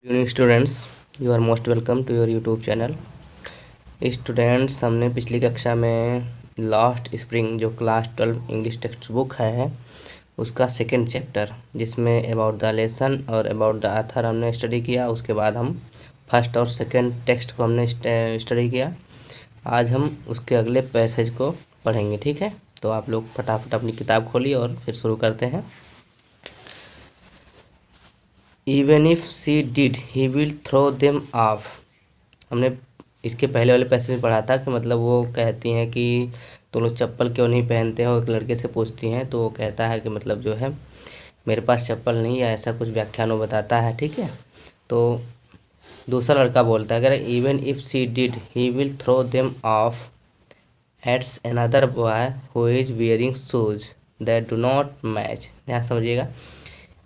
Evening students, you are most welcome to your YouTube channel. Students, हमने पिछली कक्षा में लास्ट स्प्रिंग जो क्लास 12 इंग्लिश टेक्स्ट बुक है उसका सेकेंड चैप्टर जिसमें अबाउट द लेसन और अबाउट द ऑथर हमने स्टडी किया। उसके बाद हम फर्स्ट और सेकेंड टेक्स्ट को हमने स्टडी किया। आज हम उसके अगले पैसेज को पढ़ेंगे, ठीक है। तो आप लोग फटाफट अपनी किताब खोलिए और फिर शुरू करते हैं। Even if she did he will throw them off. हमने इसके पहले वाले पैसेज में पढ़ा था कि मतलब वो कहती हैं कि तुम लोग चप्पल क्यों नहीं पहनते हो, एक लड़के से पूछती हैं तो वो कहता है कि मतलब जो है मेरे पास चप्पल नहीं है, ऐसा कुछ व्याख्यान वो बताता है, ठीक है। तो दूसरा लड़का बोलता है अगर even if she did he will throw them off एट्स another boy who is wearing shoes that do not match. ध्यान समझिएगा,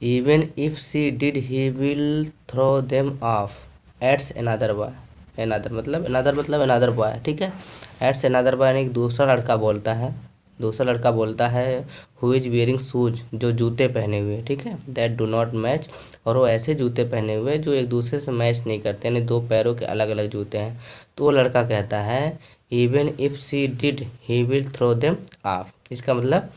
even if she did he will throw them off एट्स अनदर बॉय। अनदर मतलब another boy, ठीक है। एट्स another boy यानी दूसरा लड़का बोलता है हु इज वियरिंग शूज, जो जूते पहने हुए, ठीक है, दैट डू नॉट मैच, और वो ऐसे जूते पहने हुए जो एक दूसरे से मैच नहीं करते, यानी दो पैरों के अलग अलग जूते हैं। तो वो लड़का कहता है even if she did he will throw them off. इसका मतलब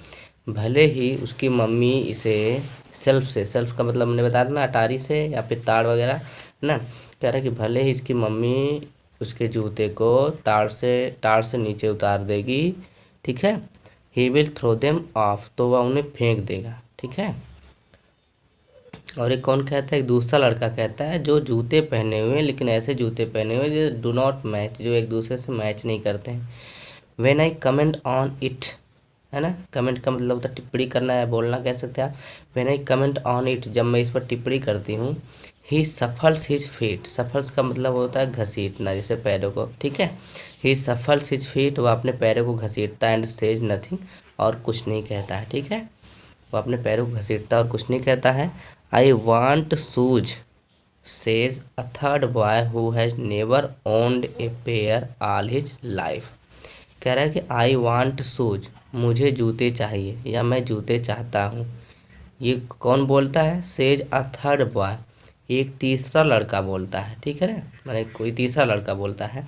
भले ही उसकी मम्मी इसे सेल्फ का मतलब मैंने बताया था ना, अटारी से या फिर ताड़ वगैरह ना, कह रहा है कि भले ही इसकी मम्मी उसके जूते को ताड़ से नीचे उतार देगी, ठीक है। He will throw them off, तो वह उन्हें फेंक देगा, ठीक है। और एक कौन कहता है, एक दूसरा लड़का कहता है जो जूते पहने हुए लेकिन ऐसे जूते पहने हुए जो डू नॉट मैच, जो एक दूसरे से मैच नहीं करते हैं। When I comment on it, है ना, कमेंट का मतलब होता है टिप्पणी करना है, बोलना कह सकते हैं आप। When I comment on it, जब मैं इस पर टिप्पणी करती हूँ। ही सफल्स हिज फीट, सफल्स का मतलब होता है घसीटना, जैसे पैरों को, ठीक है। ही सफल्स हिज फीट, वह अपने पैरों को घसीटता है, एंड सेज नथिंग, और कुछ नहीं कहता है, ठीक है। वो अपने पैरों को घसीटता और कुछ नहीं कहता है। I want shoes says a third boy who has never owned a pair all his life. कह रहा है कि आई वांट शूज, मुझे जूते चाहिए या मैं जूते चाहता हूँ। ये कौन बोलता है, सेज अ थर्ड बॉय, एक तीसरा लड़का बोलता है, ठीक है ना, मैंने कोई तीसरा लड़का बोलता है,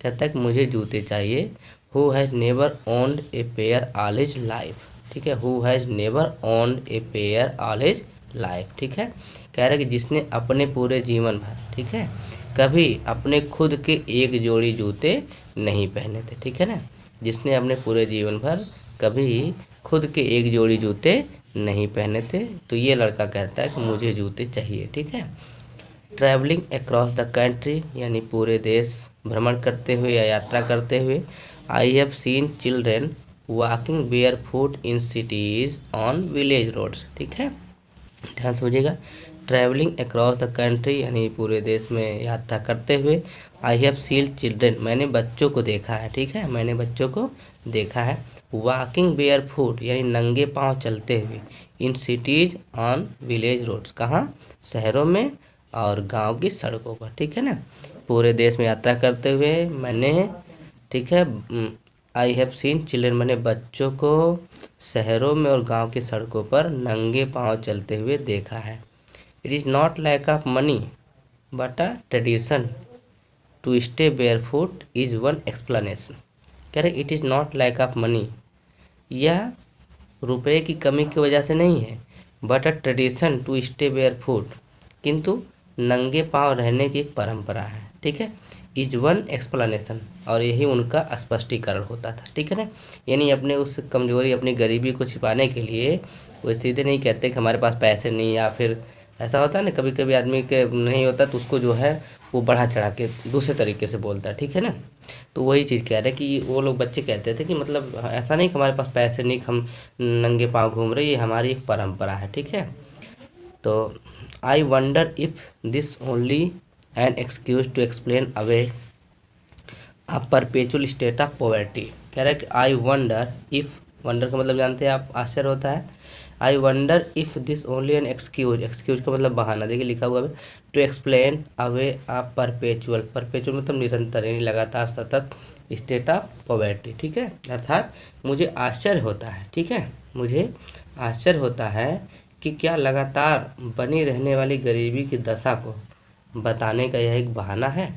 कहता है कि मुझे जूते चाहिए। Who has never owned a pair all his life, ठीक है, who has never owned a pair all his life, ठीक है। कह रहा है कि जिसने अपने पूरे जीवन भर, ठीक है, कभी अपने खुद के एक जोड़ी जूते नहीं पहने थे, ठीक है ना, जिसने अपने पूरे जीवन भर कभी खुद के एक जोड़ी जूते नहीं पहने थे, तो ये लड़का कहता है कि मुझे जूते चाहिए, ठीक है। ट्रैवलिंग अक्रॉस द कंट्री यानी पूरे देश भ्रमण करते हुए या यात्रा करते हुए। I have seen children walking bare foot in cities on village roads, ठीक है, ध्यान समझिएगा। ट्रैवलिंग अक्रॉस द कंट्री यानी पूरे देश में यात्रा करते हुए। आई हैव सीन चिल्ड्रेन, मैंने बच्चों को देखा है, ठीक है, मैंने बच्चों को देखा है। वॉकिंग बेयर फुट यानी नंगे पाँव चलते हुए। इन सिटीज़ ऑन विलेज रोड्स, कहाँ, शहरों में और गांव की सड़कों पर, ठीक है ना। पूरे देश में यात्रा करते हुए मैंने, ठीक है, आई हैव सीन चिल्ड्रेन, मैंने बच्चों को शहरों में और गांव की सड़कों पर नंगे पाँव चलते हुए देखा है। It is not lack of money but a tradition to stay barefoot is one explanation. कह रहे it is not lack of money, यह रुपए की कमी की वजह से नहीं है, but a tradition to stay barefoot, किंतु नंगे पाँव रहने की एक परंपरा है, ठीक है। इज वन एक्सप्लेनेशन, और यही उनका स्पष्टीकरण होता था, ठीक है ना। यानी अपने उस कमजोरी, अपनी गरीबी को छिपाने के लिए वो सीधे नहीं कहते कि हमारे पास पैसे नहीं, या फिर ऐसा होता है ना कभी कभी आदमी के नहीं होता तो उसको जो है वो बढ़ा चढ़ा के दूसरे तरीके से बोलता है, ठीक है ना। तो वही चीज़ कह रहे हैं कि वो लोग बच्चे कहते थे कि मतलब ऐसा नहीं कि हमारे पास पैसे नहीं, हम नंगे पाँव घूम रहे, ये हमारी एक परंपरा है, ठीक है। तो I wonder if this only an excuse to explain away a perpetual state of poverty. कह रहा है कि आई वंडर इफ, वंडर का मतलब जानते हैं आप, आश्चर्य होता है। I wonder if this only an excuse, excuse का मतलब बहाना, देखिए लिखा हुआ है, to explain away a perpetual, perpetual मतलब निरंतर यानी लगातार सतत, स्टेट ऑफ पॉवर्टी, ठीक है, अर्थात मुझे आश्चर्य होता है, ठीक है, मुझे आश्चर्य होता है कि क्या लगातार बनी रहने वाली गरीबी की दशा को बताने का यह एक बहाना है,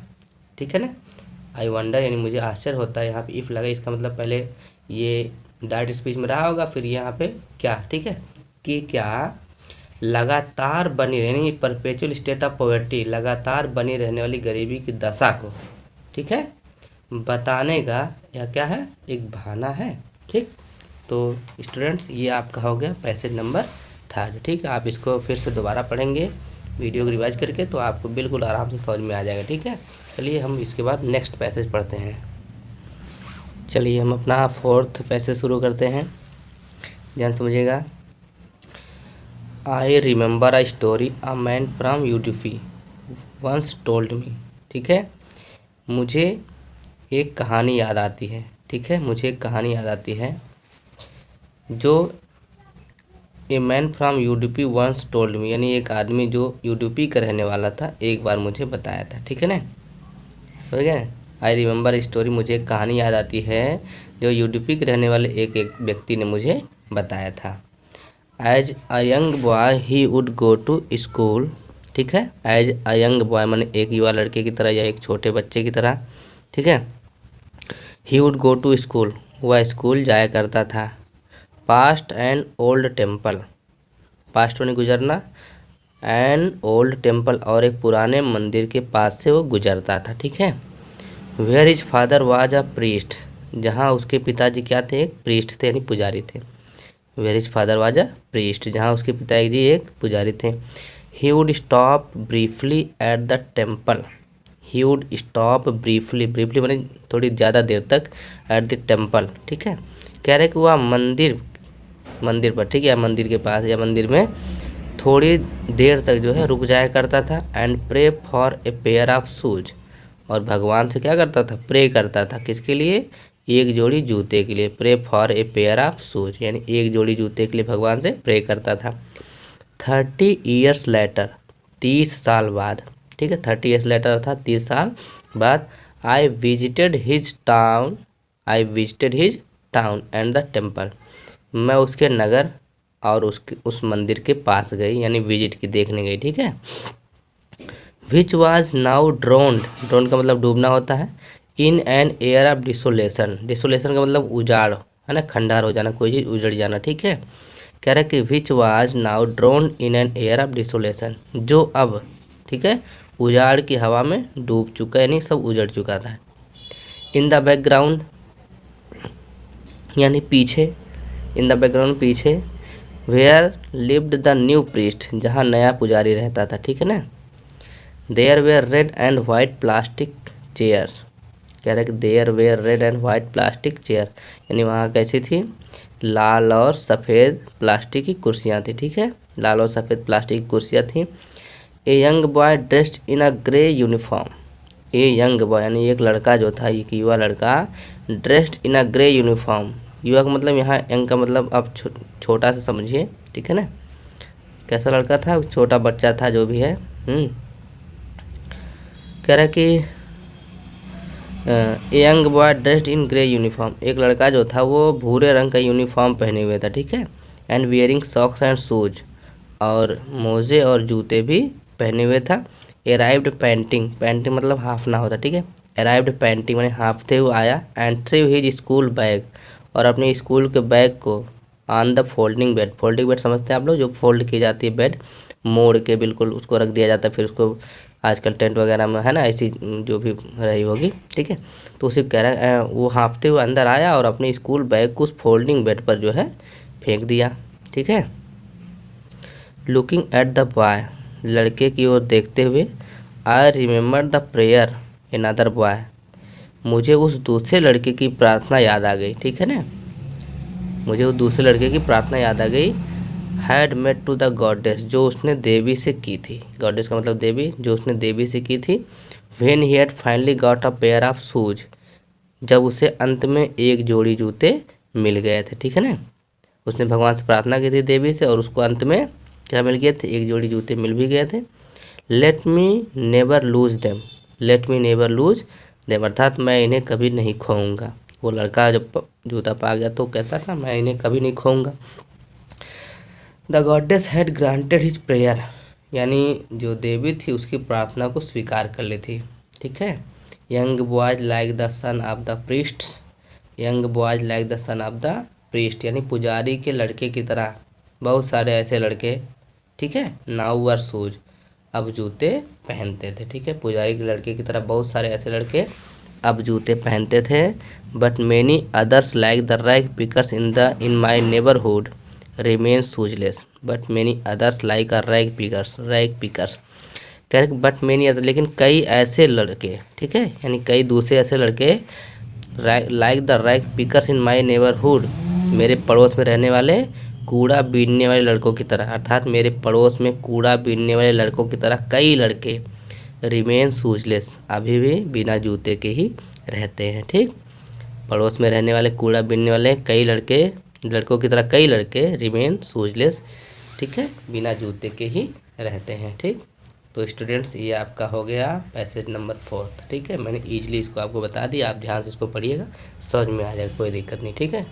ठीक है ना। आई वंडर यानी मुझे आश्चर्य होता है, यहाँ पे इफ़ लगा, इसका मतलब पहले ये डायरेक्ट स्पीच में रहा होगा, फिर यहाँ पे क्या, ठीक है, कि क्या लगातार बनी रहनी परपेचुअल स्टेट ऑफ पॉवर्टी, लगातार बनी रहने वाली गरीबी की दशा को, ठीक है, बताने का यह क्या है, एक बहाना है, ठीक। तो स्टूडेंट्स ये आपका हो गया पैसेज नंबर 3, ठीक है। आप इसको फिर से दोबारा पढ़ेंगे वीडियो को रिवाइज करके, तो आपको बिल्कुल आराम से समझ में आ जाएगा, ठीक है। चलिए हम इसके बाद नेक्स्ट पैसेज पढ़ते हैं। चलिए हम अपना 4th पैसेज शुरू करते हैं, ध्यान समझिएगा। I remember a story a man from UDP once told me, ठीक है, मुझे एक कहानी याद आती है, ठीक है, मुझे एक कहानी याद आती है जो a man from UDP once told me, यानी एक आदमी जो यूडीपी का रहने वाला था एक बार मुझे बताया था, ठीक है ना, समझ गए। आई रिमेंबर स्टोरी, मुझे एक कहानी याद आती है जो यूडीपी के रहने वाले एक व्यक्ति ने मुझे बताया था। As a young boy he would go to school, ठीक है, एज अ यंग बॉय माने एक युवा लड़के की तरह या एक छोटे बच्चे की तरह, ठीक है। He would go to school, वह स्कूल जाया करता था। Past an old temple, past में गुजरना, एन ओल्ड टेम्पल और एक पुराने मंदिर के पास से वो गुजरता था, ठीक है। Where is father was a priest, जहाँ उसके पिताजी क्या थे, एक प्रीस्ट थे यानी पुजारी थे। Where is father was a priest, जहाँ उसके पिताजी एक पुजारी थे। He would stop briefly at the temple, he would stop briefly, briefly माने थोड़ी ज़्यादा देर तक, एट द टेम्पल, ठीक है। कह रहे कि वह मंदिर पर, ठीक है, मंदिर के पास या मंदिर में थोड़ी देर तक जो है रुक जाया करता था। And pray for a pair of shoes, और भगवान से क्या करता था, प्रे करता था, किसके लिए, एक जोड़ी जूते के लिए। Pray for a pair of shoes यानी एक जोड़ी जूते के लिए भगवान से प्रे करता था। 30 ईयर्स लेटर, 30 साल बाद, ठीक है, 30 ईयर्स लेटर था 30 साल बाद। I visited his town, I visited his town and the temple, मैं उसके नगर और उस मंदिर के पास गई, यानी विजिट की, देखने गई, ठीक है। विच वॉज नाउ ड्रोन्ड, ड्रोन का मतलब डूबना होता है, इन एन एयर ऑफ डिसोलेशन, डिसोलेशन का मतलब उजाड़ है ना, खंडार हो जाना, कोई चीज़ उजड़ जाना, ठीक है। कह रहा है कि which was now drowned in an air of desolation, जो अब, ठीक है, उजाड़ की हवा में डूब चुका, यानी सब उजड़ चुका था। इन द बैकग्राउंड यानी पीछे, इन द बैकग्राउंड पीछे। Where lived the new priest, जहाँ नया पुजारी रहता था, ठीक है ना। There were red and white plastic chairs, कह रहे कि there were red and white plastic chair, यानी वहाँ कैसी थी, लाल और सफ़ेद प्लास्टिक की कुर्सियाँ थी, ठीक है, लाल और सफ़ेद प्लास्टिक की कुर्सियाँ थी। A young boy dressed in a grey uniform, a young boy यानी एक लड़का जो था, एक युवा लड़का, dressed in a grey uniform, युवा का मतलब यहाँ यंग का मतलब आप छोटा सा समझिए, ठीक है ना, कैसा लड़का था, छोटा बच्चा था जो भी है। कह रहा कि young boy dressed in grey uniform, एक लड़का जो था वो भूरे रंग का यूनिफॉर्म पहने हुए था, ठीक है। And wearing socks and shoes, और मोजे और जूते भी पहने हुए था। अराइव्ड पेंटिंग, पेंटिंग मतलब हाफना होता, ठीक है, अराइव्ड पेंटिंग मैंने हाफते हुए आया। And through his school bag, और अपने स्कूल के बैग को on the folding bed, folding bed समझते हैं आप लोग, जो फोल्ड की जाती है बेड, मोड़ के बिल्कुल उसको रख दिया जाता है, फिर उसको आजकल टेंट वगैरह में है ना ऐसी जो भी रही होगी, ठीक है। तो उसे कह रहा है वो हाँफते हुए अंदर आया और अपने स्कूल बैग को उस फोल्डिंग बेड पर जो है फेंक दिया, ठीक है। लुकिंग एट द बॉय, लड़के की ओर देखते हुए। I remember the prayer another boy, मुझे उस दूसरे लड़के की प्रार्थना याद आ गई, ठीक है ना, मुझे उस दूसरे लड़के की प्रार्थना याद आ गई। Had made to the goddess, जो उसने देवी से की थी, गॉडेस का मतलब देवी, जो उसने देवी से की थी। When he had finally got a pair of shoes, जब उसे अंत में एक जोड़ी जूते मिल गए थे, ठीक है ना, उसने भगवान से प्रार्थना की थी देवी से, और उसको अंत में क्या मिल गए थे, एक जोड़ी जूते मिल भी गए थे। Let me never lose them, let me never lose them, अर्थात मैं इन्हें कभी नहीं खोऊंगा। वो लड़का जब जूता पा गया तो कहता था मैं इन्हें कभी नहीं खोऊंगा। The goddess had granted his prayer, यानी जो देवी थी उसकी प्रार्थना को स्वीकार कर ली थी। ठीक है। Young boys like the son of the priest, young boys like the son of the priest, यानी पुजारी के लड़के की तरह बहुत सारे ऐसे लड़के, ठीक है, नाउ वर शूज, अब जूते पहनते थे। ठीक है, पुजारी के लड़के की तरह बहुत सारे ऐसे लड़के अब जूते पहनते थे। But many others like the rag pickers in my neighbourhood remain shoeless, but many others like a rag pickers, कह बट मैनी अदर, लेकिन कई ऐसे लड़के, ठीक है, यानी कई दूसरे ऐसे लड़के like the rag pickers in my neighbourhood, मेरे पड़ोस में रहने वाले कूड़ा बीनने वाले लड़कों की तरह, अर्थात मेरे पड़ोस में कूड़ा बीनने वाले लड़कों की तरह कई लड़के रिमेन शूजलेस, अभी भी बिना जूते के ही रहते हैं। ठीक, पड़ोस में रहने वाले कूड़ा बीनने वाले कई लड़कों की तरह कई लड़के रिमेन शूजलेस, ठीक है, बिना जूते के ही रहते हैं। ठीक, तो स्टूडेंट्स ये आपका हो गया पैसेज नंबर 4। ठीक है, मैंने ईजिली इसको आपको बता दिया, आप ध्यान से इसको पढ़िएगा, समझ में आ जाएगा, कोई दिक्कत नहीं। ठीक है।